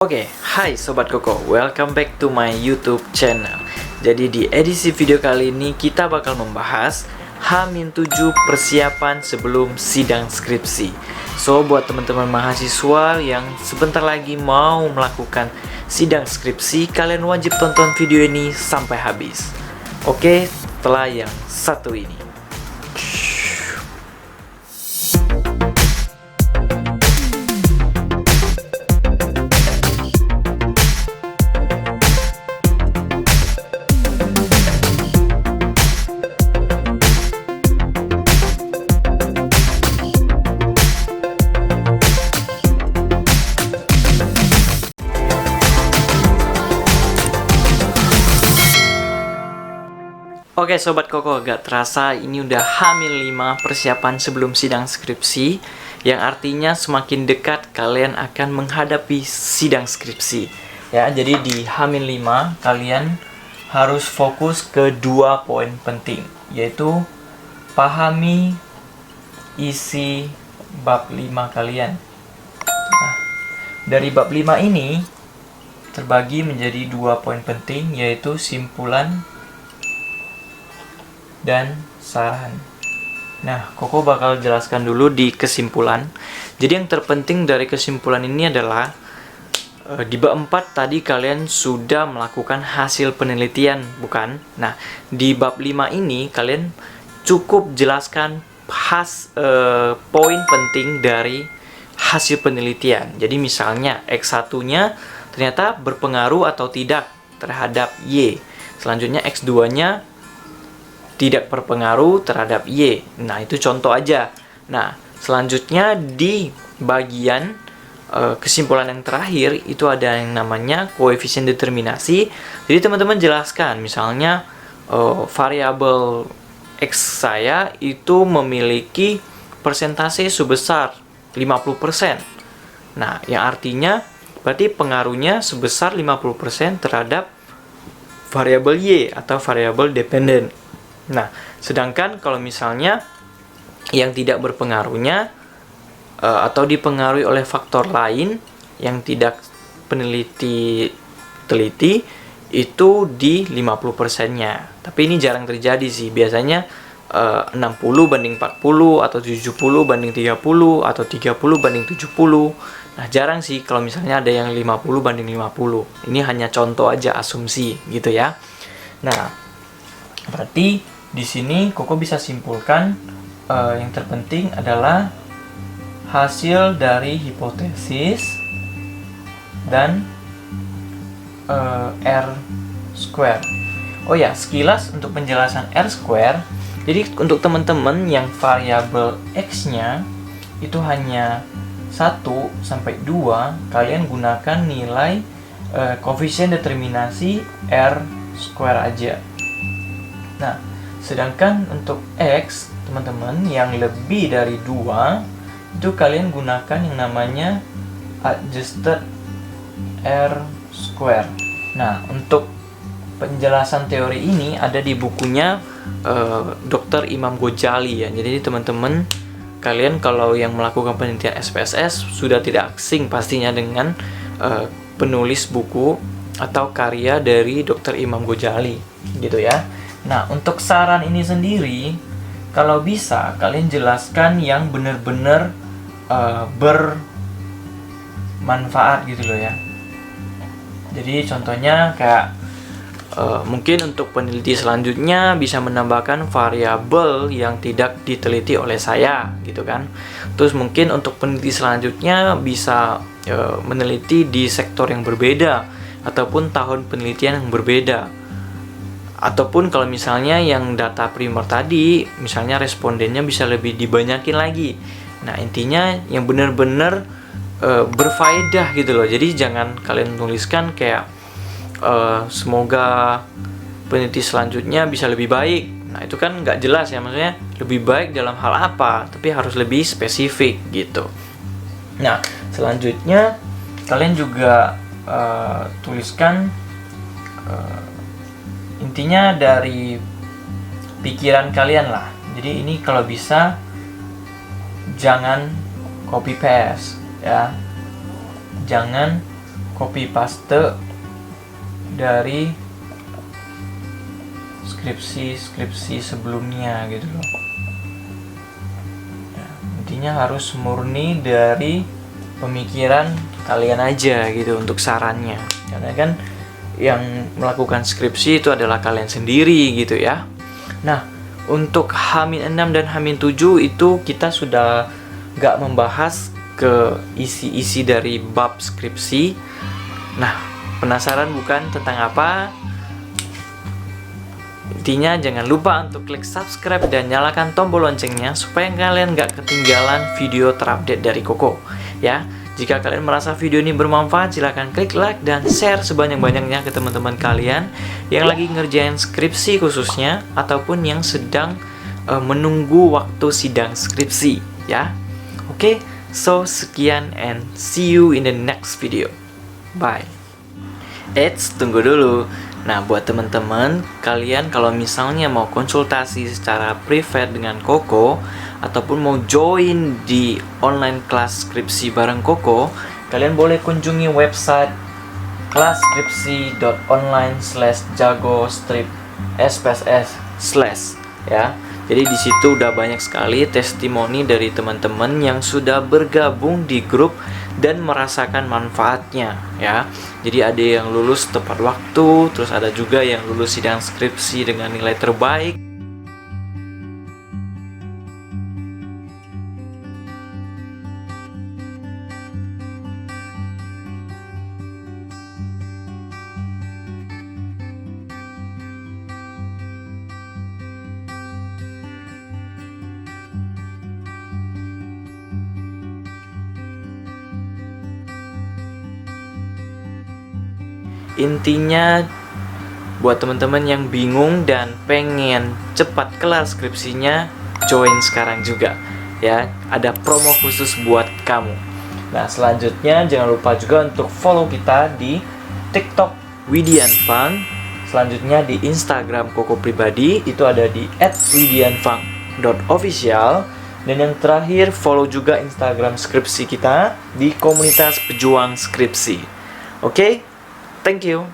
Oke, hai Sobat Koko, welcome back to my YouTube channel. Jadi di edisi video kali ini kita bakal membahas H-7 persiapan sebelum sidang skripsi. So, buat teman-teman mahasiswa yang sebentar lagi mau melakukan sidang skripsi, kalian wajib tonton video ini sampai habis. Oke, setelah yang satu ini. Oke Sobat Koko, gak terasa ini udah H-5 persiapan sebelum sidang skripsi, yang artinya semakin dekat kalian akan menghadapi sidang skripsi. Ya, jadi di H-5 kalian harus fokus ke 2 poin penting, yaitu pahami isi bab 5 kalian. Nah, dari bab 5 ini terbagi menjadi 2 poin penting, yaitu simpulan dan saran. Nah, Koko bakal jelaskan dulu di kesimpulan. Jadi yang terpenting dari kesimpulan ini adalah di bab 4 tadi kalian sudah melakukan hasil penelitian, bukan? Nah, di bab 5 ini kalian cukup jelaskan poin penting dari hasil penelitian. Jadi misalnya X1-nya ternyata berpengaruh atau tidak terhadap Y. Selanjutnya X2-nya tidak berpengaruh terhadap Y. Nah, itu contoh aja. Nah, selanjutnya di bagian kesimpulan yang terakhir itu ada yang namanya koefisien determinasi. Jadi teman-teman jelaskan, misalnya variabel X saya itu memiliki persentase sebesar 50%. Nah, yang artinya berarti pengaruhnya sebesar 50% terhadap variabel Y atau variabel dependen. Nah, sedangkan kalau misalnya yang tidak berpengaruhnya atau dipengaruhi oleh faktor lain yang tidak peneliti teliti, itu di 50%-nya. Tapi ini jarang terjadi sih. Biasanya 60 banding 40 atau 70 banding 30 atau 30 banding 70. Nah, jarang sih kalau misalnya ada yang 50 banding 50. Ini hanya contoh aja, asumsi gitu ya. Nah, berarti di sini Koko bisa simpulkan yang terpenting adalah hasil dari hipotesis dan R square. Oh ya, sekilas untuk penjelasan R square. Jadi untuk teman-teman yang variabel X-nya itu hanya 1 sampai 2, kalian gunakan nilai koefisien determinasi R square aja. Nah, sedangkan untuk X, teman-teman, yang lebih dari 2, itu kalian gunakan yang namanya adjusted R square. Nah, untuk penjelasan teori ini ada di bukunya Dr. Imam Ghazali ya. Jadi teman-teman, kalian kalau yang melakukan penelitian SPSS sudah tidak asing pastinya dengan penulis buku atau karya dari Dr. Imam Ghazali gitu ya. Nah, untuk saran ini sendiri, kalau bisa kalian jelaskan yang benar-benar bermanfaat gitu loh ya. Jadi contohnya kayak mungkin untuk peneliti selanjutnya bisa menambahkan variabel yang tidak diteliti oleh saya gitu kan. Terus mungkin untuk peneliti selanjutnya bisa meneliti di sektor yang berbeda ataupun tahun penelitian yang berbeda. Ataupun kalau misalnya yang data primer tadi, misalnya respondennya bisa lebih dibanyakin lagi. Nah, intinya yang benar-benar berfaedah gitu loh. Jadi jangan kalian tuliskan kayak semoga peneliti selanjutnya bisa lebih baik. Nah, itu kan nggak jelas ya, maksudnya lebih baik dalam hal apa, tapi harus lebih spesifik gitu. Nah, selanjutnya kalian juga tuliskan intinya dari pikiran kalian lah. Jadi ini kalau bisa jangan copy paste ya. Jangan copy paste dari skripsi sebelumnya gitu loh. Ya, intinya harus murni dari pemikiran kalian aja gitu untuk sarannya, karena kan yang melakukan skripsi itu adalah kalian sendiri gitu ya. Nah, untuk H-6 dan H-7 itu kita sudah gak membahas ke isi-isi dari bab skripsi. Nah, penasaran bukan tentang apa? Intinya jangan lupa untuk klik subscribe dan nyalakan tombol loncengnya supaya kalian gak ketinggalan video terupdate dari Koko ya. Jika kalian merasa video ini bermanfaat, silahkan klik like dan share sebanyak-banyaknya ke teman-teman kalian yang lagi ngerjain skripsi khususnya, ataupun yang sedang menunggu waktu sidang skripsi ya. Oke, so sekian and see you in the next video. Bye. Eits, tunggu dulu. Nah, buat teman-teman kalian kalau misalnya mau konsultasi secara private dengan Koko ataupun mau join di online kelas skripsi bareng Koko, kalian boleh kunjungi website kelaskripsi.online/jago-spss/ ya. Jadi di situ udah banyak sekali testimoni dari teman-teman yang sudah bergabung di grup dan merasakan manfaatnya ya. Jadi ada yang lulus tepat waktu, terus ada juga yang lulus sidang skripsi dengan nilai terbaik. Intinya buat teman-teman yang bingung dan pengen cepat kelar skripsinya, join sekarang juga ya. Ada promo khusus buat kamu. Nah, selanjutnya jangan lupa juga untuk follow kita di TikTok Widianfang. Selanjutnya di Instagram Koko pribadi itu ada di @widianfang.official. Dan yang terakhir, follow juga Instagram skripsi kita di komunitas pejuang skripsi. Oke? Thank you.